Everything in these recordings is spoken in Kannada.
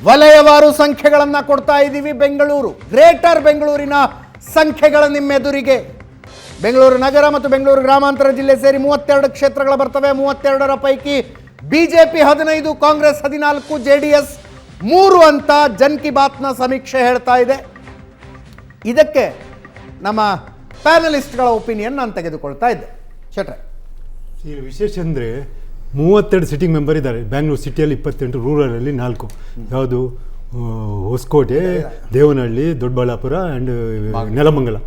ವಲಯವಾರು ಸಂಖ್ಯೆಗಳನ್ನು ಕೊಡ್ತಾ ಇದ್ದೀವಿ. ಬೆಂಗಳೂರು, ಗ್ರೇಟರ್ ಬೆಂಗಳೂರಿನ ಸಂಖ್ಯೆಗಳ ನಿಮ್ಮೆದುರಿಗೆ. ಬೆಂಗಳೂರು ನಗರ ಮತ್ತು ಬೆಂಗಳೂರು ಗ್ರಾಮಾಂತರ ಜಿಲ್ಲೆ ಸೇರಿ 32 ಕ್ಷೇತ್ರಗಳು ಬರ್ತವೆ. 32ರ ಪೈಕಿ ಬಿಜೆಪಿ 15, ಕಾಂಗ್ರೆಸ್ 14, JDS 3 ಅಂತ ಜನ್ ಕಿ ಬಾತ್ನ ಸಮೀಕ್ಷೆ ಹೇಳ್ತಾ ಇದೆ. ಇದಕ್ಕೆ ನಮ್ಮ ಪ್ಯಾನಲಿಸ್ಟ್ಗಳ ಒಪಿನಿಯನ್ ನಾನು ತೆಗೆದುಕೊಳ್ತಾ ಇದ್ದೆ. ಶೆಟ್ರೆ, ಈಗ ವಿಶೇಷ ಅಂದರೆ 32 ಸಿಟ್ಟಿಂಗ್ ಮೆಂಬರ್ ಇದ್ದಾರೆ. ಬ್ಯಾಂಗ್ಳೂರು ಸಿಟಿಯಲ್ಲಿ 28, ರೂರಲಲ್ಲಿ 4. ಯಾವುದು Hoskote, Devanahalli, Doddaballapur and Nelamangala,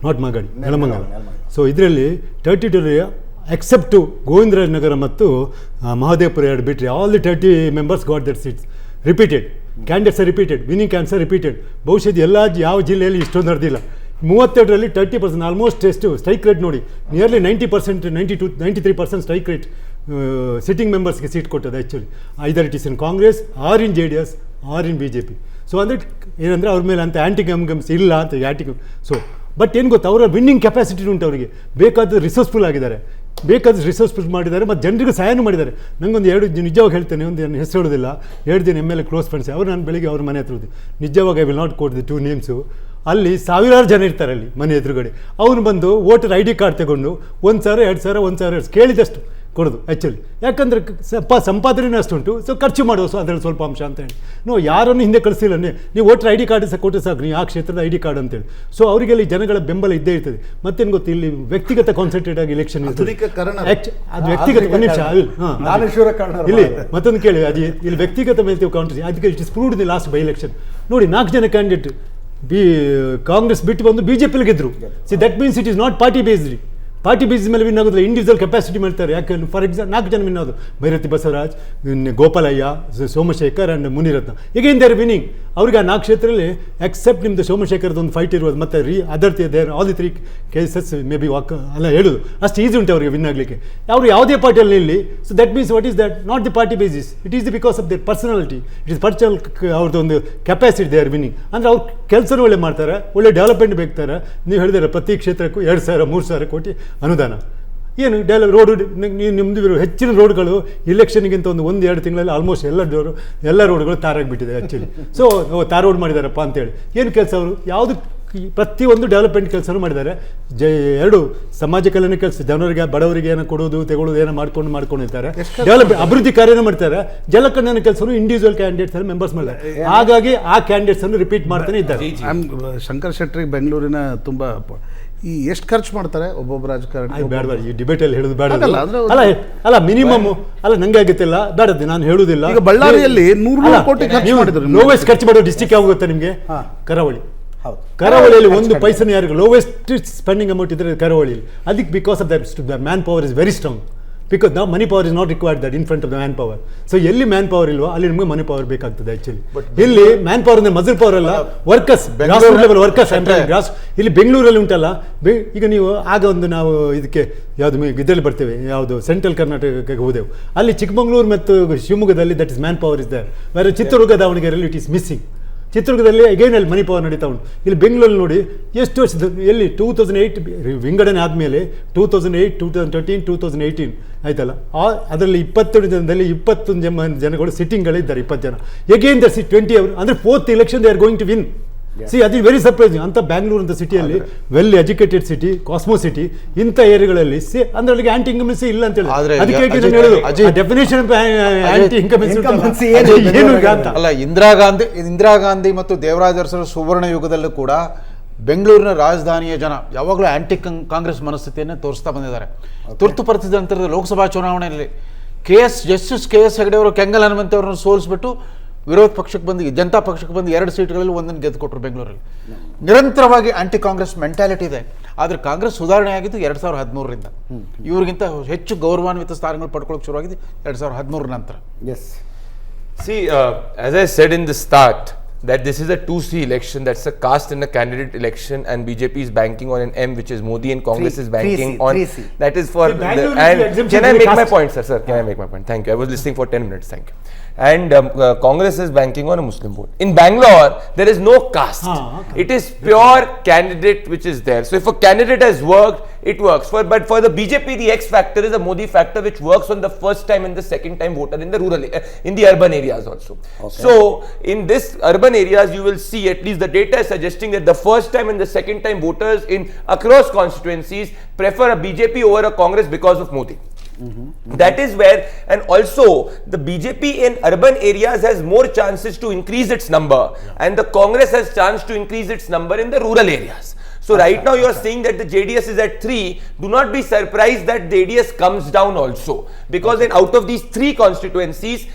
not Magadi, Nelamangala. So ಇದರಲ್ಲಿ 32 ಎಕ್ಸೆಪ್ಟು ಗೋವಿಂದರಾಜ ನಗರ ಮತ್ತು ಮಹದೇವಪುರ 2 ಬಿಟ್ಟರೆ all the 30 members got that seats. Repeated candidates are repeated, winning candidates are repeated. ಬಹುಶಃ ಎಲ್ಲ ಯಾವ ಜಿಲ್ಲೆಯಲ್ಲಿ ಇಷ್ಟೊಂದು ನಡೆದಿಲ್ಲ. 32ರಲ್ಲಿ 30%, ಆಲ್ಮೋಸ್ಟ್ ಎಷ್ಟು ಸ್ಟ್ರೈಕ್ ರೇಟ್ ನೋಡಿ, ನಿಯರ್ಲಿ 90%, 93% ಸ್ಟ್ರೈಕ್ ರೇಟ್ ಸಿಟ್ಟಿಂಗ್ ಮೆಂಬರ್ಸ್ಗೆ ಸೀಟ್ ಕೊಟ್ಟದ್ದು actually. Either it is in Congress or in JDS or in BJP. So ಅಂದರೆ ಏನಂದರೆ ಅವ್ರ ಮೇಲೆ ಅಂತ ಆ್ಯಂಟಿ ಗಮ್ಸ್ ಇಲ್ಲ ಅಂತ ಸೊ ಬಟ್ ಏನು ಗೊತ್ತಾ, ಅವರ ವಿನ್ನಿಂಗ್ ಕೆಪಾಸಿಟಿ ಉಂಟು. ಅವರಿಗೆ ಬೇಕಾದ ರಿಸೋರ್ಸ್ಫುಲ್ ಆಗಿದ್ದಾರೆ, ಬೇಕಾದ ರಿಸೋರ್ಸ್ಫುಲ್ ಮಾಡಿದ್ದಾರೆ ಮತ್ತು ಜನರಿಗೆ ಸಹಾಯನೂ ಮಾಡಿದ್ದಾರೆ. ನನಗೊಂದು 2 ನಿಜವಾಗಿ ಹೇಳ್ತೇನೆ, ಒಂದು ಹೆಸರು ಹೇಳೋದಿಲ್ಲ, 2 ದಿನ MLA ಕ್ಲೋಸ್ ಫ್ರೆಂಡ್ಸ್ ಅವರು. ನಾನು ಬೆಳಿಗ್ಗೆ ಅವ್ರ ಮನೆ ಹತ್ರ ಹೋದೆ, ನಿಜವಾಗಿ I will not quote the 2 names. ಅಲ್ಲಿ ಸಾವಿರಾರು ಜನ ಇರ್ತಾರೆ ಅಲ್ಲಿ ಮನೆ ಎದುರುಗಡೆ. ಅವನು ಬಂದು ವೋಟರ್ ID ಕಾರ್ಡ್ ತಗೊಂಡು 1,000, 2,000, 1,000 ಕೇಳಿದಷ್ಟು ಕೊಡೋದು ಆ್ಯಕ್ಚುಲಿ. ಯಾಕಂದರೆ ಸಂಪಾದನೆ ಅಷ್ಟುಂಟು, ಸೊ ಖರ್ಚು ಮಾಡುವ ಅದರಲ್ಲಿ ಸ್ವಲ್ಪ ಅಂಶ ಅಂತ ಹೇಳಿ. ಯಾರನ್ನು ಹಿಂದೆ ಕಳಿಸಿಲ್ಲ, ನೀವು ವೋಟರ್ ID ಕಾರ್ಡ್ ಸಹ ಕೊಟ್ಟರೆ ಸಾಕು, ನೀವು ಆ ಕ್ಷೇತ್ರದ ID ಕಾರ್ಡ್ ಅಂತೇಳಿ. ಸೊ ಅವರಿಗೆಲ್ಲ ಜನಗಳ ಬೆಂಬಲ ಇದ್ದೇ ಇರ್ತದೆ. ಮತ್ತೇನು ಗೊತ್ತು, ಇಲ್ಲಿ ವ್ಯಕ್ತಿಗತ ಕಾನ್ಸಂಟ್ರೇಟ್ ಆಗಿ ಎಲೆಕ್ಷನ್ ಇರ್ತದೆ. ಅದು ವ್ಯಕ್ತಿಗತ ನಿಮಿಷ ಇಲ್ಲಿ ಮತ್ತೊಂದು ಕೇಳಿ, ಅದು ಇಲ್ಲಿ ವ್ಯಕ್ತಿಗತ ಮೇಲೆ ಕಾನ್ಟ್ರಿ. ಅದಕ್ಕೆ it is proved the last by election. ನೋಡಿ, 4 ಜನ ಕ್ಯಾಂಡಿಡೇಟ್ ಕಾಂಗ್ರೆಸ್ ಬಿಟ್ಟು ಬಂದು BJP ಗೆದ್ರು. See that means it is not party based. Party basis ಮೇಲೆ ವಿನ್ ಆಗೋದಿಲ್ಲ, ಇಂಡಿವಿಜುವಲ್ ಕೆಪಾಸಿಟಿ ಮಾಡ್ತಾರೆ. ಯಾಕಂದ್ರೆ ಫಾರ್ ಎಕ್ಸಾಂಪಲ್ 4 ಜನ ವಿನ್ ಆಗೋದು, ಭೈರತಿ ಬಸವರಾಜ್, ಗೋಪಾಲಯ್ಯ, ಸೋಮಶೇಖರ್ ಆ್ಯಂಡ್ ಮುನಿರತ್ನ. ಈಗೇನು ದೇರ್ ವಿನ್ನಿಂಗ್. ಅವ್ರಿಗೆ ಆ 4 ಕ್ಷೇತ್ರದಲ್ಲಿ ಎಕ್ಸೆಪ್ಟ್ ನಿಮ್ಮದು ಸೋಮಶೇಖರ್ದು ಒಂದು ಫೈಟ್ ಇರೋದು, ಮತ್ತು other there all the 3 cases may be walk ಅಲ್ಲ ಹೇಳೋದು. ಅಷ್ಟು ಈಸಿ ಉಂಟು ಅವರಿಗೆ ವಿನ್ ಆಗಲಿಕ್ಕೆ. ಅವರು ಯಾವುದೇ ಪಾರ್ಟಿಯಲ್ಲಿ ಇಲ್ಲಿ. So that means what is that not the party basis, it is the because of their personality, it is personal. ಅವ್ರದ್ದು ಒಂದು ಕೆಪಾಸಿಟಿ ದೇ ಆರ್ ವಿನ್ನಿಂಗ್. ಅಂದರೆ ಅವ್ರು ಕೆಲಸನೂ ಒಳ್ಳೆ ಮಾಡ್ತಾರೆ, ಒಳ್ಳೆ ಡೆವಲಪ್ಮೆಂಟ್ ಬೇಕಾರೆ. ನೀವು ಹೇಳಿದಾರೆ ಪ್ರತಿ ಕ್ಷೇತ್ರಕ್ಕೂ 2,000, 3,000 ಕೋಟಿ ಅನುದಾನ. ಏನು ರೋಡು, ನಿಮ್ಮದು ಹೆಚ್ಚಿನ ರೋಡ್ಗಳು ಇಲೆಕ್ಷನ್ಗಿಂತ 1-2 ತಿಂಗಳಲ್ಲಿ ಆಲ್ಮೋಸ್ಟ್ ಎಲ್ಲ ರೋಡ್ಗಳು ತಾರಾಗಿಬಿಟ್ಟಿದೆ ಆ್ಯಕ್ಚುಲಿ. ಸೊ ತಾರ್ ರೋಡ್ ಮಾಡಿದಾರಪ್ಪ ಅಂತೇಳಿ. ಏನು ಕೆಲಸ ಅವರು ಯಾವುದು ಪ್ರತಿಯೊಂದು ಡೆವಲಪ್ಮೆಂಟ್ ಕೆಲಸನೂ ಮಾಡಿದ್ದಾರೆ. 2 ಸಮಾಜ ಕಲ್ಯಾಣ ಕೆಲಸ, ಜನರಿಗೆ ಬಡವರಿಗೆ ಏನೋ ಕೊಡೋದು ತೆಗೊಳ್ಳೋದು ಏನೋ ಮಾಡ್ಕೊಂಡಿರ್ತಾರೆ. ಡೆವಲಪ್ಮೆಂಟ್ ಅಭಿವೃದ್ಧಿ ಕಾರ್ಯನ ಮಾಡ್ತಾರೆ. ಜಲಕಲ್ಯಾಣ ಕೆಲಸನೂ ಇಂಡಿವಿಜುವಲ್ ಕ್ಯಾಂಡಿಡೇಟ್ಸ್ ಅನ್ನು ಮೆಂಬರ್ಸ್ ಮಾಡಿದ್ದಾರೆ. ಹಾಗಾಗಿ ಆ ಕ್ಯಾಂಡಿಡೇಟ್ಸ್ ಅನ್ನು ರಿಪೀಟ್ ಮಾಡ್ತಾನೆ ಇದ್ದಾರೆ. ಶಂಕರ್ ಶೆಟ್ಟಿ ಬೆಂಗಳೂರಿನ ತುಂಬ ಈ ಎಷ್ಟು ಖರ್ಚು ಮಾಡ್ತಾರೆ ಒಬ್ಬೊಬ್ಬ ರಾಜಕಾರಣಿ? ಬೇಡ, ಈ ಡಿಬೇಟಲ್ಲಿ ಹೇಳೋದು ಬೇಡ. ಅಲ್ಲ ಮಿನಿಮಮ್ ಅಲ್ಲ, ನಂಗೆ ಆಗುತ್ತಿಲ್ಲ, ಬೇಡದ್ದು ನಾನು ಹೇಳುವುದಿಲ್ಲ. ಈಗ ಬಳ್ಳಾರಿಯಲ್ಲಿ 100 ಕೋಟಿ ಖರ್ಚು ಮಾಡಿದ್ರು. ಲೋವೆಸ್ಟ್ ಖರ್ಚು ಮಾಡೋ ಡಿಸ್ಟಿಕ್ ಯಾವುದು ಗೊತ್ತಾ ನಿಮಗೆ? ಕರಾವಳಿ. ಕರಾವಳಿಯಲ್ಲಿ 1 ಪೈಸನ ಯಾರಿಗೂ ಲೋವೆಸ್ಟ್ ಸ್ಪೆಂಡಿಂಗ್ ಅಮೌಂಟ್ ಇದ್ರೆ ಕರಾವಳಿಯಲ್ಲಿ. ಅದಕ್ಕೆ because of that man power is very strong. Because ನಾವು money power is not required that in front of the man power. So ಎಲ್ಲಿ ಮ್ಯಾನ್ ಪವರ್ ಇಲ್ವೋ ಅಲ್ಲಿ ನಮಗೆ ಮನಿ ಪವರ್ ಬೇಕಾಗ್ತದೆ ಆ್ಯಕ್ಚುಲಿ. ಇಲ್ಲಿ ಮ್ಯಾನ್ ಪವರ್ ಅಂದರೆ ಮಸಲ್ ಪವರ್ ಅಲ್ಲ, ವರ್ಕರ್ಸ್, ಗ್ರಾಸ್ ಲೆವೆಲ್ ವರ್ಕರ್ಸ್. ಇಲ್ಲಿ ಬೆಂಗಳೂರಲ್ಲಿ ಉಂಟಲ್ಲ, ಈಗ ನೀವು ಆಗ ಒಂದು ನಾವು ಇದಕ್ಕೆ ಯಾವುದು ಇದರಲ್ಲಿ ಬರ್ತೇವೆ, ಯಾವುದು ಸೆಂಟ್ರಲ್ ಕರ್ನಾಟಕಕ್ಕೆ ಹೋದೆವು. ಅಲ್ಲಿ ಚಿಕ್ಕಮಗಳೂರು ಮತ್ತು ಶಿವಮೊಗ್ಗದಲ್ಲಿ that is man power is there. ಬೇರೆ ಚಿತ್ರದುರ್ಗ, ದಾವಣಗೆರೆಯಲ್ಲಿ ಇಟ್ ಈಸ್ ಮಿಸ್ಸಿಂಗ್. ಚಿತ್ರದುರ್ಗದಲ್ಲಿ ಅಗೇನ್ ಅಲ್ಲಿ ಮನಿ ಪವರ್ ನಡೀತಾ ಉಂಟು. ಇಲ್ಲಿ ಬೆಂಗಳೂರಲ್ಲಿ ನೋಡಿ ಎಷ್ಟು ವರ್ಷದ, ಎಲ್ಲಿ 2008 ವಿಂಗಡಣೆ ಆದಮೇಲೆ 2008, 2013, 2018 ಆಯ್ತಲ್ಲ, ಅದರಲ್ಲಿ 22 ಜನದಲ್ಲಿ 21 ಜನಗಳು ಸಿಟ್ಟಿಂಗ್ಗಳಿದ್ದಾರೆ. 20 ಜನ ಎಗೇನ್ ದ 20 ಅವರು ಅಂದರೆ 4th election they are going to win. See ಅದು ವೆರಿ ಸರ್ಪ್ರೈಸಿಂಗ್. ಅಂತ ಬ್ಯಾಂಗ್ಳೂರು ಅಂತ ಸಿಟಿಯಲ್ಲಿ well educated city, cosmo city, ಇಂಥ ಏರಿಯಾಗಳಲ್ಲಿ ಅಂದ್ರೆ ಅಲ್ಲಿಗೆ ಆಂಟಿ ಇನ್ಕಮೆನ್ಸಿ ಇಲ್ಲ ಅಂತ ಹೇಳಿ. ಅದಕ್ಕೆ ಡೆಫಿನೇಷನ್ ಆಂಟಿ ಇನ್ಕಮೆನ್ಸಿ ಏನು ಅಂತ ಅಲ್ಲ. ಇಂದಿರಾ ಗಾಂಧಿ ಮತ್ತು ದೇವರಾಜ ಅರಸರ ಸುವರ್ಣ ಯುಗದಲ್ಲೂ ಕೂಡ ಬೆಂಗಳೂರಿನ ರಾಜಧಾನಿಯ ಜನ ಯಾವಾಗಲೂ ಆಂಟಿ ಕಾಂಗ್ರೆಸ್ ಮನಸ್ಥಿತಿಯನ್ನು ತೋರಿಸ್ತಾ ಬಂದಿದ್ದಾರೆ. ತುರ್ತು ಪರಿಸ್ಥಿತಿ ನಂತರದ ಲೋಕಸಭಾ ಚುನಾವಣೆಯಲ್ಲಿ ಜಸ್ಟಿಸ್ KS ಹೆಗಡೆ ಅವರು ಕೆಂಗಲ್ ಹನುಮಂತ ಅವರನ್ನು ಸೋಲಿಸ್ಬಿಟ್ಟು ವಿರೋಧ ಪಕ್ಷಕ್ಕೆ ಬಂದು ಜನತಾ ಪಕ್ಷಕ್ಕೆ ಬಂದು 2 ಸೀಟ್ಗಳಲ್ಲಿ 1 ಗೆದ್ದುಕೊಟ್ರು. ಬೆಂಗಳೂರಲ್ಲಿ ನಿರಂತರವಾಗಿ ಆಂಟಿ ಕಾಂಗ್ರೆಸ್ ಮೆಂಟಾಲಿಟಿ ಇದೆ. ಆದರೆ ಕಾಂಗ್ರೆಸ್ ಸುಧಾರಣೆ ಆಗಿದ್ದು 2013ರಿಂದ. ಇವ್ರಿಗಿಂತ ಹೆಚ್ಚು ಗೌರವಾನ್ವಿತ ಸ್ಥಾನಗಳು ಪಡ್ಕೊಳ್ಳೋಕೆ ಶುರುವಾಗಿದೆ 2013 ನಂತರ. Yes, see, as I said in the start, that this is a 2C election, that's a caste and a candidate election, and BJP is banking on an M, which is Modi, and Congress is banking on 3C. That is for and can I make my point, sir? Can I make my point? Thank you. I was listening for 10 minutes. Thank you. and Congress is banking on a Muslim vote. In Bangalore, there is no caste. Okay. It is pure candidate which is there. So if a candidate has worked, it works. But for the BJP, the X factor is a Modi factor which works on the first time and the second time voter in the rural, in the urban areas also. So in this urban areas, you will see at least the data is suggesting that the first time and the second time voters in across constituencies prefer a BJP over a Congress because of Modi. That is where, and also the BJP in urban areas has more chances to increase its number, and the Congress has chance to increase its number in the rural areas. So right now you are saying that the JDS is at 3. Do not be surprised that the JDS comes down also, because in out of these 3 constituencies,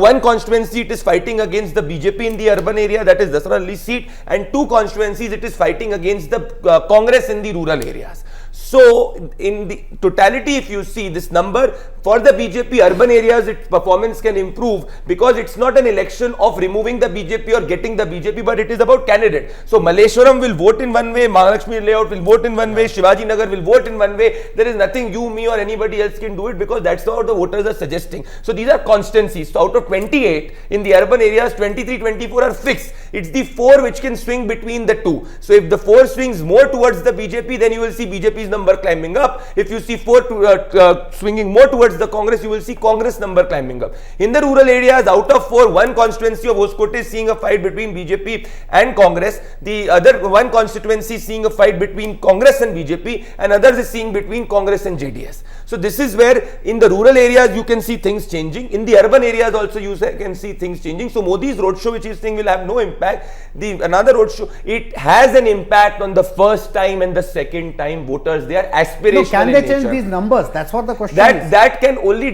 one constituency it is fighting against the BJP in the urban area, that is Dasra Ali seat, and 2 constituencies it is fighting against the Congress in the rural areas. So in the totality, if you see this number for the BJP urban areas, its performance can improve, because it's not an election of removing the BJP or getting the BJP, but it is about candidate. So Malleshwaram will vote in one way, Mahalakshmi layout will vote in one way, Shivaji Nagar will vote in one way. There is nothing you, me or anybody else can do it, because that's what the voters are suggesting. So these are constancies. So out of 28 in the urban areas, 23, 24 are fixed. It's the 4 which can swing between the 2. So if the 4 swings more towards the BJP, then you will see BJP's number climbing up. If you see 4 swinging more towards the Congress, you will see Congress number climbing up. In the rural areas, out of 4, one constituency of Hoskote is seeing a fight between BJP and Congress. The other one constituency is seeing a fight between Congress and BJP, and others is seeing between Congress and JDS. So this is where in the rural areas you can see things changing. In the urban areas also you can see things changing. So Modi's roadshow, which is saying will have no impact. Another roadshow, it has an impact on the first time and the second time voters. They are aspirational. No, can they in change nature. these numbers? That's what the question is. That can only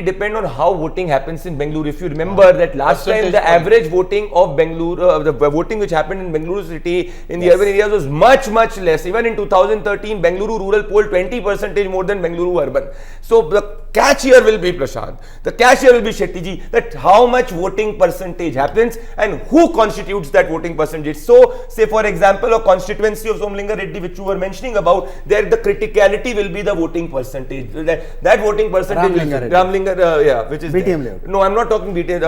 depend on how voting happens in Bengaluru. If you remember that last time the average voting of Bengaluru, the voting which happened in Bengaluru city in the urban areas was much less. Even in 2013, Bengaluru rural polled 20% more than Bengaluru urban. So the catch here will be, Prashant, the catch here will be Shettyji, that how much voting percentage happens and who constitutes that voting percentage. So say for example a constituency of Somlinga Reddy which you were mentioning about, there the criticality will be the voting percentage. That voting percentage Ramlinga which is BTM layout. No, I'm not talking BTM.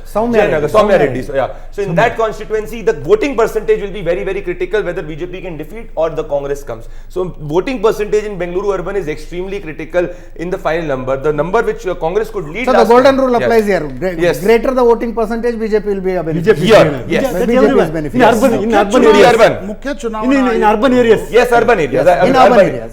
Soumya Reddy. So in that constituency, the voting percentage will be very critical whether BJP can defeat or the Congress comes. So voting percentage in Bengaluru urban is extremely critical in the final number. The number which Congress could lead. So the golden rule applies here. Greater the voting percentage, BJP will be a beneficiary. BJP is beneficiary. In urban areas. ಮುಖ್ಯ ಚುನಾವಣಾ In urban areas. Yes, urban areas. In urban areas.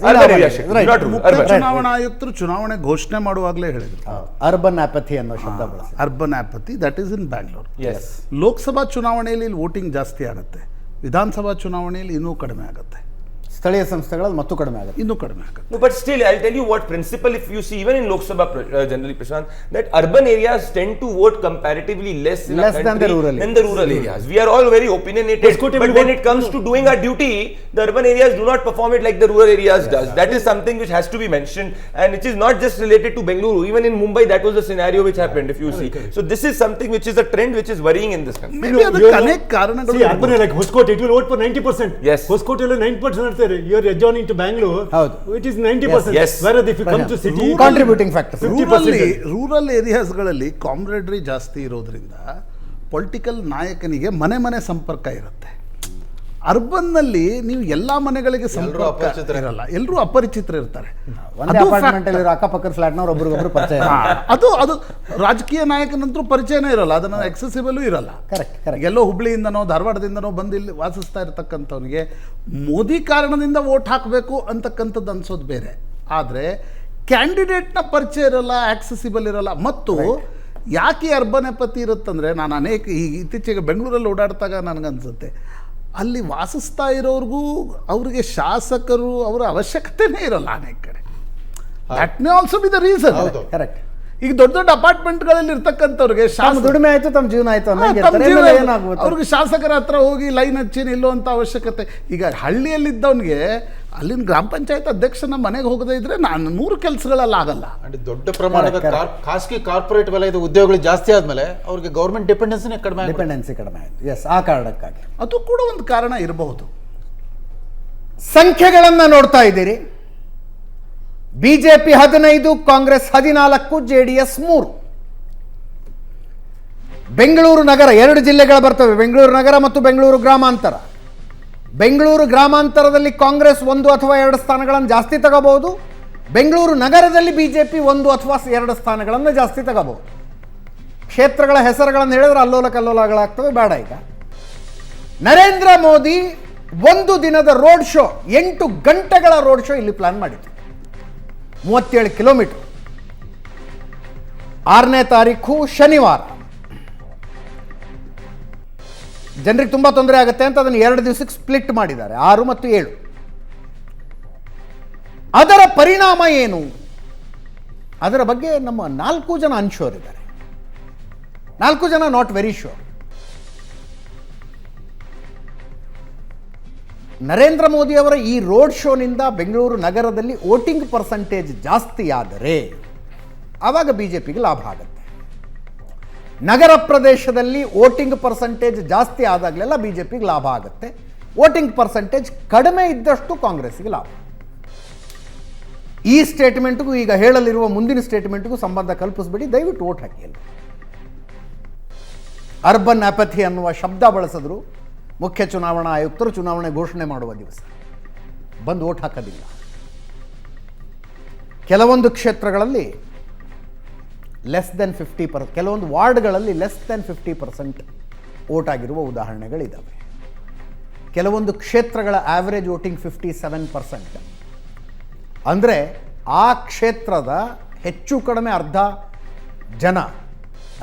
Right. Not true. ಮುಖ್ಯ ಚುನಾವಣಾ ಆಯುಕ್ತರು ಚುನಾವಣೆ ಘೋಷಣೆ ಮಾಡುವಾಗಲೇ ಹೇಳಿದ್ರು ಅರ್ಬನ್ ಆಪಥಿ ಅನ್ನೋ ಶಬ್ದ ಬಳಸಿ. Urban apathy, that is in Bangalore. Yes. Lok Sabha ಚುನಾವಣೆಯಲ್ಲಿ ಇಲ್ಲಿ ವೋಟಿಂಗ್ ಜಾಸ್ತಿ ಆಗುತ್ತೆ, ವಿಧಾನಸಭಾ ಚುನಾವಣೆಯಲ್ಲಿ ಇನ್ನೂ ಕಡಿಮೆ ಆಗುತ್ತೆ, ಸ್ಥಳೀಯ ಸಂಸ್ಥೆಗಳಲ್ಲಿ ಮತ್ತು ಕಡಿಮೆ ಆಗುತ್ತೆ. ಇನ್ನೂ ಕಡಿಮೆ ಆಗುತ್ತೆ. No, but still, I'll tell you what principle, if you see, even in Lok Sabha, generally, Prashant, that urban areas tend to vote comparatively less in Less a than country the rural areas. We are all very opinionated, but when it comes to doing our duty, the urban areas do not perform it like the rural areas does. That is something which has to be mentioned, and it is not just related to Bengaluru. Even in Mumbai, that was the scenario which happened, if you see. So this is something which is a trend which is worrying in this country. Maybe ಅದಕ್ಕೆ ಅನೇಕ ಕಾರಣಗಳು See, urban like Hoskote, it will vote for 90%. Yes. Hoskote 9% ಇರ್ತಾರೆ. You are adjoining to Bangalore. ಹೌದು. It is 90%. Yes. Whereas if you come to city, contributing factor. 50%. Rural ಏರಿಯಾಸ್ಗಳಲ್ಲಿ ಕಾಮ್ರೇಡ್ರಿ ಜಾಸ್ತಿ ಇರೋದ್ರಿಂದ ಪೊಲಿಟಿಕಲ್ ನಾಯಕನಿಗೆ ಮನೆ ಸಂಪರ್ಕ ಇರುತ್ತೆ. ಅರ್ಬನ್ನಲ್ಲಿ ನೀವು ಎಲ್ಲಾ ಮನೆಗಳಿಗೆ ಸಂಪರ್ಕ ಇರಲ್ಲ, ಎಲ್ಲರೂ ಅಪರಿಚಿತರು ಇರ್ತಾರೆ. ಒಂದೇ ಅಪಾರ್ಟ್ಮೆಂಟ್ ಅಲ್ಲಿ ಅಕ್ಕಪಕ್ಕದ ಫ್ಲಾಟ್ನವ್ರು ಒಬ್ರಿಗೊಬ್ರು ಪರಿಚಯ. ಅದು ರಾಜಕೀಯ ನಾಯಕನಂತರೂ ಪರಿಚಯನೇ ಇರಲ್ಲ, ಅದನ್ನ ಎಕ್ಸೆಸಿಬಲ್ ಇರಲ್ಲ. ಕರೆಕ್ಟ್. ಎಲ್ಲೋ ಹುಬ್ಳಿಯಿಂದನೋ ಧಾರವಾಡದಿಂದನೋ ಬಂದು ಇಲ್ಲಿ ವಾಸಿಸ್ತಾ ಇರತಕ್ಕಂಥವನಿಗೆ ಮೋದಿ ಕಾರಣದಿಂದ ವೋಟ್ ಹಾಕಬೇಕು ಅಂತಕ್ಕಂಥದ್ದು ಅನ್ಸೋದು ಬೇರೆ. ಆದರೆ ಕ್ಯಾಂಡಿಡೇಟ್ನ ಪರಿಚಯ ಇರಲ್ಲ, ಆಕ್ಸೆಸಿಬಲ್ ಇರಲ್ಲ. ಮತ್ತು ಯಾಕೆ ಅರ್ಬನ್ ಎಪತಿ ಇರುತ್ತಂದರೆ, ನಾನು ಇತ್ತೀಚೆಗೆ ಬೆಂಗಳೂರಲ್ಲಿ ಓಡಾಡ್ದಾಗ ನನಗನ್ಸುತ್ತೆ, ಅಲ್ಲಿ ವಾಸಿಸ್ತಾ ಇರೋರ್ಗೂ ಅವ್ರಿಗೆ ಶಾಸಕರು ಅವರ ಅವಶ್ಯಕತೆನೇ ಇರಲ್ಲ ಅನೇಕ ಕಡೆ. That may also be the reason. Correct. ಈಗ ದೊಡ್ಡ ಅಪಾರ್ಟ್ಮೆಂಟ್ಗಳಲ್ಲಿ ಇರ್ತಕ್ಕಂಥವ್ರಿಗೆ ದುಡಿಮೆ ಆಯ್ತು, ತಮ್ಮ ಜೀವನ ಆಯ್ತು ಅವ್ರಿಗೆ ಶಾಸಕರ ಹತ್ರ ಹೋಗಿ ಲೈನ್ ಹಚ್ಚಿ ನಿಲ್ಲುವಂಥ ಅವಶ್ಯಕತೆ. ಈಗ ಹಳ್ಳಿಯಲ್ಲಿದ್ದವನಿಗೆ ಅಲ್ಲಿನ ಗ್ರಾಮ ಪಂಚಾಯತ್ ಅಧ್ಯಕ್ಷನ ಮನೆಗೆ ಹೋಗದೇ ಇದ್ರೆ ನಾನು 100 ಕೆಲಸಗಳಲ್ಲಿ ಆಗಲ್ಲ. ದೊಡ್ಡ ಪ್ರಮಾಣದ ಖಾಸಗಿ ಕಾರ್ಪೊರೇಟ್ ವಲಯದ ಉದ್ಯೋಗಗಳು ಜಾಸ್ತಿ ಆದ್ಮೇಲೆ ಅವ್ರಿಗೆ ಗೌರ್ಮೆಂಟ್ ಡಿಪೆಂಡೆನ್ಸಿ ಕಡಿಮೆ ಆಯ್ತು. ಎಸ್, ಆ ಕಾರಣಕ್ಕಾಗಿ ಅದು ಕೂಡ ಒಂದು ಕಾರಣ ಇರಬಹುದು. ಸಂಖ್ಯೆಗಳನ್ನು ನೋಡ್ತಾ ಇದ್ದೀರಿ. BJP 15, Congress 14, JDS 3. ಬೆಂಗಳೂರು ನಗರ 2 ಜಿಲ್ಲೆಗಳು ಬರ್ತವೆ, ಬೆಂಗಳೂರು ನಗರ ಮತ್ತು ಬೆಂಗಳೂರು ಗ್ರಾಮಾಂತರ. ಬೆಂಗಳೂರು ಗ್ರಾಮಾಂತರದಲ್ಲಿ ಕಾಂಗ್ರೆಸ್ 1 ಅಥವಾ 2 ಸ್ಥಾನಗಳನ್ನು ಜಾಸ್ತಿ ತಗೋಬಹುದು. ಬೆಂಗಳೂರು ನಗರದಲ್ಲಿ ಬಿಜೆಪಿ 1 ಅಥವಾ 2 ಸ್ಥಾನಗಳನ್ನು ಜಾಸ್ತಿ ತಗೋಬಹುದು. ಕ್ಷೇತ್ರಗಳ ಹೆಸರುಗಳನ್ನು ಹೇಳಿದ್ರೆ ಅಲ್ಲೋಲ ಕಲ್ಲೋಲಗಳಾಗ್ತವೆ, ಬೇಡ. ಈಗ ನರೇಂದ್ರ ಮೋದಿ 1 ದಿನದ ರೋಡ್ ಶೋ, 8 ಗಂಟೆಗಳ ರೋಡ್ ಶೋ ಇಲ್ಲಿ ಪ್ಲಾನ್ ಮಾಡಿದ್ರು. 37 ಕಿಲೋಮೀಟರ್. 6ನೇ ತಾರೀಕು ಶನಿವಾರ. ಜನರಿಗೆ ತುಂಬ ತೊಂದರೆ ಆಗುತ್ತೆ ಅಂತ ಅದನ್ನು 2 ದಿವಸಕ್ಕೆ ಸ್ಪ್ಲಿಟ್ ಮಾಡಿದ್ದಾರೆ, 6 ಮತ್ತು 7. ಅದರ ಪರಿಣಾಮ ಏನು? ಅದರ ಬಗ್ಗೆ ನಮ್ಮ 4 ಜನ ಅನ್ಶೋರ್ ಇದ್ದಾರೆ, 4 ಜನ not very sure. Narendra Modi ಅವರ ಈ ರೋಡ್ ಶೋನಿಂದ ಬೆಂಗಳೂರು ನಗರದಲ್ಲಿ ವೋಟಿಂಗ್ ಪರ್ಸೆಂಟೇಜ್ ಜಾಸ್ತಿ ಆದರೆ ಆವಾಗ ಬಿಜೆಪಿಗೆ ಲಾಭ ಆಗುತ್ತೆ. ನಗರ ಪ್ರದೇಶದಲ್ಲಿ ವೋಟಿಂಗ್ ಪರ್ಸೆಂಟೇಜ್ ಜಾಸ್ತಿ ಆದಾಗಲೆಲ್ಲ ಬಿಜೆಪಿಗೆ ಲಾಭ ಆಗುತ್ತೆ. ವೋಟಿಂಗ್ ಪರ್ಸೆಂಟೇಜ್ ಕಡಿಮೆ ಇದ್ದಷ್ಟು ಕಾಂಗ್ರೆಸ್ಗೆ ಲಾಭ. ಈ ಸ್ಟೇಟ್ಮೆಂಟ್ಗೂ ಈಗ ಹೇಳಲಿರುವ ಮುಂದಿನ ಸ್ಟೇಟ್ಮೆಂಟ್ಗೂ ಸಂಬಂಧ ಕಲ್ಪಿಸ್ಬಿಡಿ, ದಯವಿಟ್ಟು ವೋಟ್ ಹಾಕಿ. ಅಲ್ಲ, ಅರ್ಬನ್ ಅಪಥಿ ಅನ್ನುವ ಶಬ್ದ ಬಳಸಿದ್ರು ಮುಖ್ಯ ಚುನಾವಣಾ ಆಯುಕ್ತರು ಚುನಾವಣೆ ಘೋಷಣೆ ಮಾಡುವ ದಿವಸ. ಬಂದು ವೋಟ್ ಹಾಕೋದಿಲ್ಲ. ಕೆಲವೊಂದು ಕ್ಷೇತ್ರಗಳಲ್ಲಿ ಲೆಸ್ ದೆನ್ 50%, ಕೆಲವೊಂದು ವಾರ್ಡ್ಗಳಲ್ಲಿ ಲೆಸ್ ದೆನ್ 50% ವೋಟ್ ಆಗಿರುವ ಉದಾಹರಣೆಗಳಿದ್ದಾವೆ. ಕೆಲವೊಂದು ಕ್ಷೇತ್ರಗಳ ಆವರೇಜ್ ವೋಟಿಂಗ್ 57%. ಅಂದರೆ ಆ ಕ್ಷೇತ್ರದ ಹೆಚ್ಚು ಕಡಿಮೆ ಅರ್ಧ ಜನ,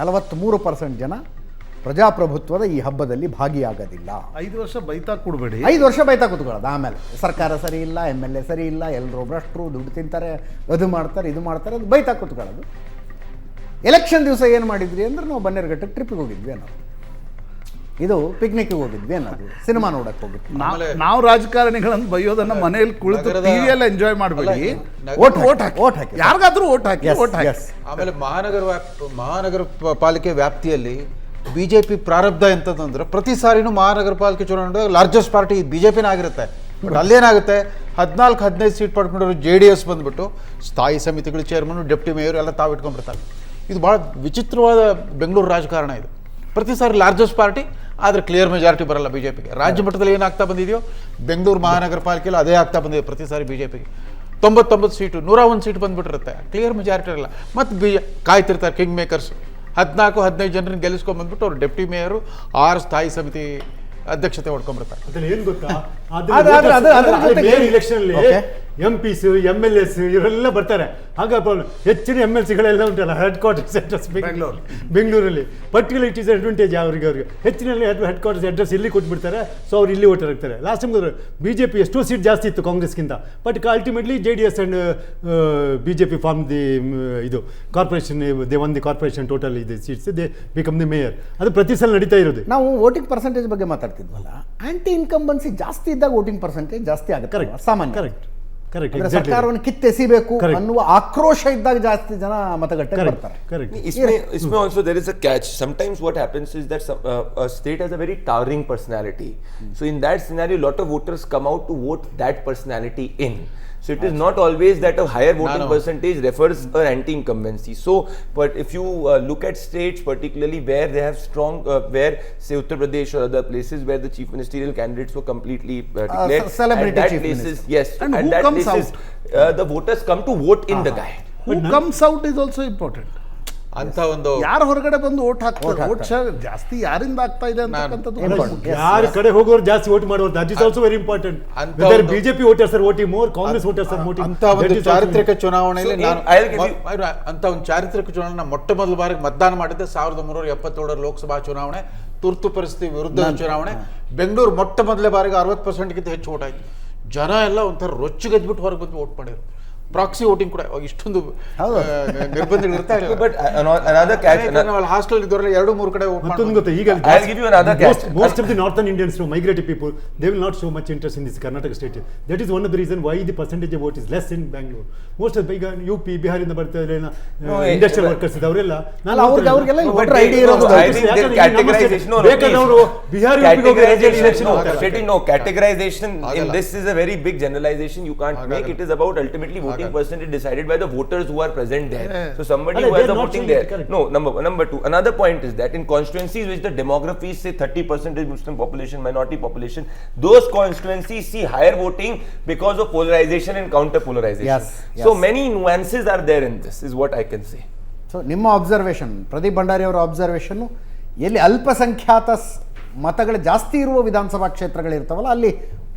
43% ಜನ ಪ್ರಜಾಪ್ರಭುತ್ವದ ಈ ಹಬ್ಬದಲ್ಲಿ ಭಾಗಿಯಾಗೋದಿಲ್ಲ. 5 ವರ್ಷ ಬೈತಾ ಕೊಡಬೇಡಿ. 5 ವರ್ಷ ಬೈತಾ ಕೂತ್ಕೊಳ್ಳೋದು. ಆಮೇಲೆ ಸರ್ಕಾರ ಸರಿ ಇಲ್ಲ, MLA ಸರಿ ಇಲ್ಲ, ಎಲ್ಲರೂ ಭ್ರಷ್ಟರು, ದುಡ್ಡು ತಿಂತಾರೆ, ಅದು ಮಾಡ್ತಾರೆ, ಇದು ಮಾಡ್ತಾರೆ, ಅದು ಬೈತಾ ಕೂತ್ಕೊಳ್ಳೋದು. ಎಲೆಕ್ಷನ್ ದಿವಸ ಏನು ಮಾಡಿದ್ವಿ ಅಂದ್ರೆ ನಾವು ಬನ್ನೇರುಘಟ್ಟಕ್ಕೆ ಟ್ರಿಪ್ಪಿಗೆ ಹೋಗಿದ್ವಿ ಅನ್ನೋದು, ಇದು ಪಿಕ್ನಿಕ್ಗೆ ಹೋಗಿದ್ವಿ ಅನ್ನೋದು, ಸಿನಿಮಾ ನೋಡಕ್ಕೆ ಹೋಗಿದ್ವಿ. ನಾವು ರಾಜಕಾರಣಿಗಳನ್ನು ಬೈಯೋದನ್ನ ಮನೆಯಲ್ಲಿ ಕುಳಿತು ಟಿವಿಯಲ್ಲ ಎಂಜಾಯ್ ಮಾಡಬೇಡಿ. ಓಟ್ ಹಾಕಿ, ಯಾರಿಗಾದ್ರೂ ಓಟ್ ಹಾಕಿ. ಆಮೇಲೆ ಮಹಾನಗರ ಪಾಲಿಕೆ ವ್ಯಾಪ್ತಿಯಲ್ಲಿ ಬಿಜೆಪಿ ಪ್ರಾರಬ್ಧ ಎಂತಂದ್ರೆ ಪ್ರತಿ ಸಾರಿನೂ ಮಹಾನಗರ ಪಾಲಿಕೆ ಚುನಾವಣೆ ಲಾರ್ಜೆಸ್ಟ್ ಪಾರ್ಟಿ ಬಿಜೆಪಿನೇ ಆಗಿರುತ್ತೆ. ಬಟ್ ಅಲ್ಲೇನಾಗುತ್ತೆ, 14-15 ಸೀಟ್ ಪಡ್ಕೊಂಡ್ರು JDS ಬಂದ್ಬಿಟ್ಟು ಸ್ಥಾಯಿ ಸಮಿತಿಗಳು ಚೇರ್ಮನ್, ಡೆಪ್ಟಿ ಮೇಯರ್ ಎಲ್ಲ ತಾವು ಇಟ್ಕೊಂಡ್ಬಿಡ್ತಾರೆ. ಇದು ಭಾಳ ವಿಚಿತ್ರವಾದ ಬೆಂಗಳೂರು ರಾಜಕಾರಣ. ಇದು ಪ್ರತಿ ಸಾರಿ ಲಾರ್ಜೆಸ್ಟ್ ಪಾರ್ಟಿ, ಆದರೆ ಕ್ಲಿಯರ್ ಮೆಜಾರಿಟಿ ಬರಲ್ಲ ಬಿಜೆಪಿಗೆ. ರಾಜ್ಯ ಮಟ್ಟದಲ್ಲಿ ಏನಾಗ್ತಾ ಬಂದಿದೆಯೋ ಬೆಂಗಳೂರು ಮಹಾನಗರ ಪಾಲಿಕೆಯಲ್ಲಿ ಅದೇ ಆಗ್ತಾ ಬಂದಿದೆ ಪ್ರತಿ ಸಾರಿ ಬಿಜೆಪಿಗೆ. 99 ಸೀಟು, 101 ಸೀಟ್ ಬಂದ್ಬಿಟ್ಟಿರುತ್ತೆ, ಕ್ಲಿಯರ್ ಮೆಜಾರಿಟಿ ಇರಲ್ಲ. ಮತ್ತು ಕಾಯ್ತಿರ್ತಾರೆ ಕಿಂಗ್ ಮೇಕರ್ಸ್. 14-15 ಜನರನ್ನ ಗೆಲ್ಲಿಸ್ಕೊಂಡ್ಬಂದ್ಬಿಟ್ಟು ಅವ್ರು ಡೆಪ್ಟಿ ಮೇಯರು 6 ಸ್ಥಾಯಿ ಸಮಿತಿ ಅಧ್ಯಕ್ಷತೆ ಹೊಡ್ಕೊಂಡ್ಬಿಡ್ತಾರೆ. ಅದ್ರಲ್ಲಿ ಏನ್ ಗೊತ್ತಾ, ಎಲೆಕ್ಷನ್ MPs, MLAs ಇವರೆಲ್ಲ ಬರ್ತಾರೆ. ಹಾಗ ಹೆಚ್ಚಿನ MLCಗಳೆಲ್ಲ ಉಂಟಲ್ಲ ಹೆಡ್ ಕ್ವಾರ್ಟರ್ಸ್ ಅಡ್ರೆಸ್ ಬೆಂಗಳೂರಲ್ಲಿ. ಪರ್ಟಿಕ್ಯುಲರ್ ಇಟ್ ಇಸ್ ಅಡ್ವಾಂಟೇಜ್ ಅವ್ರಿಗೆ ಹೆಚ್ಚಿನ ಹೆಡ್ ಕ್ವಾರ್ಟರ್ಸ್ ಅಡ್ರೆಸ್ ಇಲ್ಲಿ ಕೊಟ್ಬಿಡ್ತಾರೆ. ಸೊ ಅವ್ರು ಇಲ್ಲಿ ವೋಟರ್ ಆಗ್ತಾರೆ. ಲಾಸ್ಟ್ ಟೈಮ್ ಬಿಜೆಪಿ ಎಷ್ಟೋ ಸೀಟ್ ಜಾಸ್ತಿ ಇತ್ತು ಕಾಂಗ್ರೆಸ್ಗಿಂತ. But ultimately JDS and BJP form the ಇದು corporation, they won the corporation total ಇದೆ seats, they become the mayor. ಅದು ಪ್ರತಿ ಸಲ ನಡೀತಾ ಇರೋದು. ನಾವು ವೋಟಿಂಗ್ ಪರ್ಸೆಂಟೇಜ್ ಬಗ್ಗೆ ಮಾತಾಡ್ತಿದ್ವಲ್ಲ, ಆಂಟಿ ಇನ್ಕಂಬನ್ಸಿ ಜಾಸ್ತಿ ಇದ್ದಾಗ ವೋಟಿಂಗ್ ಪರ್ಸೆಂಟೇಜ್ ಜಾಸ್ತಿ ಆಗುತ್ತೆ, ಸಾಮಾನ್ಯ. ಕರೆಕ್ಟ್. ಸರ್ಕಾರವನ್ನು ಕಿತ್ತೆಸಿಬೇಕು ಅನ್ನುವ ಆಕ್ರೋಶ ಇದ್ದಾಗ ಜಾಸ್ತಿ ಜನ ಮತಗಟ್ಟೆ ಬರ್ತಾರೆ. Isme also there is a catch. Sometimes what happens is that a state has a very towering personality. So in that scenario, a lot of voters come out to vote that personality in. So it is not always that a higher voting percentage refers an anti-incumbency. So, but if you look at states, particularly where they have strong, where say Uttar Pradesh or other places where the chief ministerial candidates were completely declared, celebrity and that chief places, minister. yes, And who comes out? The voters come to vote in the guy. Who comes out is also important. ಅಂತ ಒಂದು ಯಾರು ಹೊರಗಡೆ ಬಂದು ವೋಟ್ ಹಾಕ್ತಾರೆ, ವೋಟ್ ಶೇರ್ ಜಾಸ್ತಿ ಯಾರಿಂದ ಆಗ್ತಾ ಇದೆ ಅಂತಕ್ಕಂಥದ್ದು. ಯಾರ ಕಡೆ ಹೋಗೋರು ಜಾಸ್ತಿ ವೋಟ್ ಮಾಡೋರು, that is also very important. Whether BJP voters are voting more, Congress voters are voting. ಅಂತ ಒಂದು ಚಾರಿತ್ರಿಕ ಚುನಾವಣೆಯಲ್ಲಿ ಅಂತ ಒಂದು ಚಾರಿತ್ರಿಕ ಚುನಾವಣೆ ಮೊಟ್ಟ ಮೊದಲ ಬಾರಿಗೆ ಮತದಾನ ಮಾಡಿದ್ದೆ 1977 ಲೋಕಸಭಾ ಚುನಾವಣೆ, ತುರ್ತು ಪರಿಸ್ಥಿತಿ ವಿರುದ್ಧ ಚುನಾವಣೆ. ಬೆಂಗಳೂರು ಮೊಟ್ಟ ಮೊದಲ ಬಾರಿಗೆ 60%ಗಿಂತ ಹೆಚ್ಚು ವೋಟ್ ಆಯ್ತು. ಜನ ಎಲ್ಲ ಒಂಥರ ರೊಚ್ಚಿಗೆದ್ಬಿಟ್ಟು ಹೊರಗೆ ಬಂದು ವೋಟ್ ಮಾಡಿದ್ರು. ಪ್ರಾಕ್ಸಿ ವೋಟಿಂಗ್ ಕೂಡ ಇಷ್ಟೊಂದು ನಿರ್ಬಂಧಗಳು ಇರ್ತಾ ಇಲ್ಲ. But another catch, ಹಾಸ್ಟೆಲ್ ಇದ್ದವರೆಲ್ಲ 2-3 ಕಡೆ ಮತ್ತೊಂದು ಗೊತ್ತಾ, ಈಗ I'll give you another catch. Most of the northern Indians, migratory people, they will not show much interest in this Karnataka state. That is one of the reason why the percentage of vote is less in Bangalore. Most of the UP, Bihar ಇಂದ ಬರ್ತಾರೆ ಇಂಡಸ್ಟ್ರಿಯಲ್ ವರ್ಕರ್ಸ್ ಇದ್ದವರೆಲ್ಲ, ಅವ್ರಿಗೆಲ್ಲ ವೋಟರ್ ಐಡಿ ಇರೋದು. Categorization in this is a very big generalization. You can't make. It is about ultimately voter voting percentage decided by the voters who are present there. So somebody Well, who has they the are not voting saying there. it, correct. No, number two. Another point is that in constituencies which the demography is say 30% is Muslim population, minority population, those constituencies see higher voting because of polarization and counter polarization. Yes, So yes. many nuances are there in this, is what I can say. So ನಿಮ್ಮ ಅಬ್ಸರ್ವೇಷನ್, ಪ್ರದೀಪ್ ಭಂಡಾರಿ ಅವರ ಅಬ್ಸರ್ವೇಷನ್ನು, ಎಲ್ಲಿ ಅಲ್ಪಸಂಖ್ಯಾತ ಮತಗಳು ಜಾಸ್ತಿ ಇರುವ ವಿಧಾನಸಭಾ ಕ್ಷೇತ್ರಗಳಿರ್ತಾವಲ್ಲ ಅಲ್ಲಿ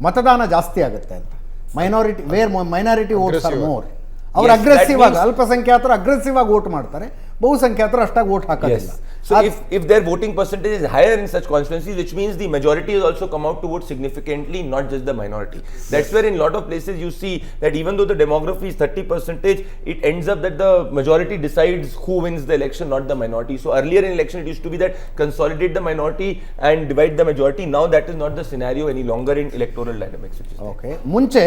ಮತದಾನ ಜಾಸ್ತಿ ಆಗುತ್ತೆ ಅಂತ. Minority where minority votes are more. ಅವ್ರು Yes, ಅಗ್ರೆಸಿವ್ that ಆಗಿ, ಅಲ್ಪಸಂಖ್ಯಾತರು ಅಗ್ರೆಸಿವ್ ಆಗಿ ವೋಟ್ ಮಾಡ್ತಾರೆ, ಬಹುಸಂಖ್ಯಾತರು ಅಷ್ಟಾಗಿ ವೋಟ್ ಹಾಕೋದಿಲ್ಲ. Yes. So if their voting percentage is higher in such constituencies, which means the majority has also come out to vote significantly, not just the minority. That's where in lot of places you see that even though the demography is 30%, it ends up that the majority decides who wins the election, not the minority. So earlier in election it used to be that consolidate the minority and divide the majority. Now that is not the scenario any longer in electoral dynamics. Which is okay, ಮುಂಚೆ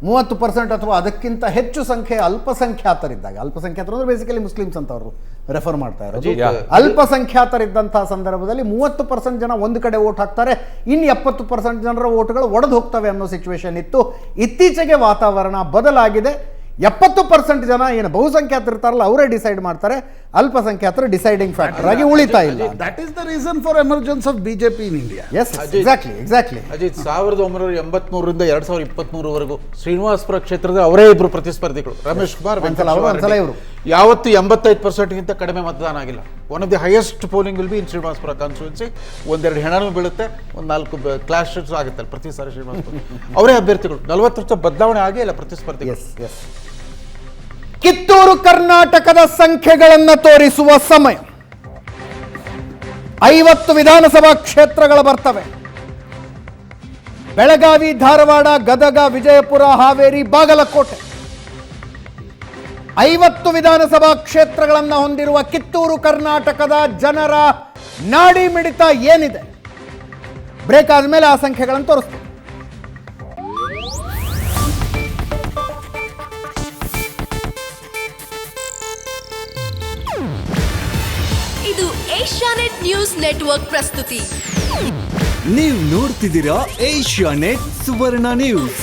30% ಅಥವಾ ಅದಕ್ಕಿಂತ ಹೆಚ್ಚು ಸಂಖ್ಯೆಯ ಅಲ್ಪಸಂಖ್ಯಾತರಿದ್ದಾಗ, ಅಲ್ಪಸಂಖ್ಯಾತರು ಅಂದರೆ ಬೇಸಿಕಲಿ ಮುಸ್ಲಿಮ್ಸ್ ಅಂತ ಅವರು ರೆಫರ್ ಮಾಡ್ತಾ ಇರೋದು. ಅಲ್ಪಸಂಖ್ಯಾತರಿದ್ದಂತಹ ಸಂದರ್ಭದಲ್ಲಿ 30% ಜನ ಒಂದು ಕಡೆ ವೋಟ್ ಹಾಕ್ತಾರೆ, ಇನ್ನು 70% ಜನರ ವೋಟ್ಗಳು ಒಡೆದು ಹೋಗ್ತವೆ ಅನ್ನೋ ಸಿಚುವೇಶನ್ ಇತ್ತು. ಇತ್ತೀಚೆಗೆ ವಾತಾವರಣ ಬದಲಾಗಿದೆ. 70% ಜನ ಏನು ಬಹುಸಂಖ್ಯಾತರು ಇರ್ತಾರಲ್ಲ ಅವರೇ ಡಿಸೈಡ್ ಮಾಡ್ತಾರೆ, ಅಲ್ಪಸಂಖ್ಯಾತರು ಡಿಸೈಡಿಂಗ್ ಫ್ಯಾಕ್ಟರ್ ಆಗಿ ಉಳಿತಾ ಇಲ್ಲ. That is the reason for emergence of BJP in India. Yes, exactly. Ajit, 1983ರಿಂದ 2023ವರೆಗೂ ಶ್ರೀನಿವಾಸಪುರ ಕ್ಷೇತ್ರದ ಅವರೇ ಇಬ್ರು ಪ್ರತಿಸ್ಪರ್ಧಿಗಳು, ರಮೇಶ್ ಕುಮಾರ್, ಒಂದ್ಸಲ ಇವರು. ಯಾವತ್ತು 85%ಗಿಂತ ಕಡಿಮೆ ಮತದಾನ ಆಗಿಲ್ಲ. One of the highest polling will be in Srinivaspur constituency. ಒಂದೆರಡು ಹೆಣನೂ ಬೀಳುತ್ತೆ, ಒಂದು 4 ಕ್ಲಾಶಸ್ ಆಗುತ್ತೆ ಪ್ರತಿ ಸಾರಿ ಶ್ರೀನಿವಾಸಪುರ. ಅವರೇ ಅಭ್ಯರ್ಥಿಗಳು. 40 ವರ್ಷ ಬದಲಾವಣೆ ಆಗೇ ಇಲ್ಲ ಪ್ರತಿಸ್ಪರ್ಧಿಗಳು. ಕಿತ್ತೂರು ಕರ್ನಾಟಕದ ಸಂಖ್ಯೆಗಳನ್ನು ತೋರಿಸುವ ಸಮಯ. 50 ವಿಧಾನಸಭಾ ಕ್ಷೇತ್ರಗಳು ಬರ್ತವೆ. ಬೆಳಗಾವಿ, ಧಾರವಾಡ, ಗದಗ, ವಿಜಯಪುರ, ಹಾವೇರಿ, ಬಾಗಲಕೋಟೆ 50 ವಿಧಾನಸಭಾ ಕ್ಷೇತ್ರಗಳನ್ನು ಹೊಂದಿರುವ ಕಿತ್ತೂರು ಕರ್ನಾಟಕದ ಜನರ ನಾಡಿ ಮಿಡಿತ ಏನಿದೆ? ಬ್ರೇಕ್ ಆದಮೇಲೆ ಆ ಸಂಖ್ಯೆಗಳನ್ನು ತೋರಿಸ್ತೀವಿ. ಇದು ಏಷ್ಯಾನೆಟ್ ನ್ಯೂಸ್ ನೆಟ್ವರ್ಕ್ ಪ್ರಸ್ತುತಿ. ನೀವು ನೋಡ್ತಿದ್ದೀರಾ ಏಷ್ಯಾನೆಟ್ ಸುವರ್ಣ ನ್ಯೂಸ್.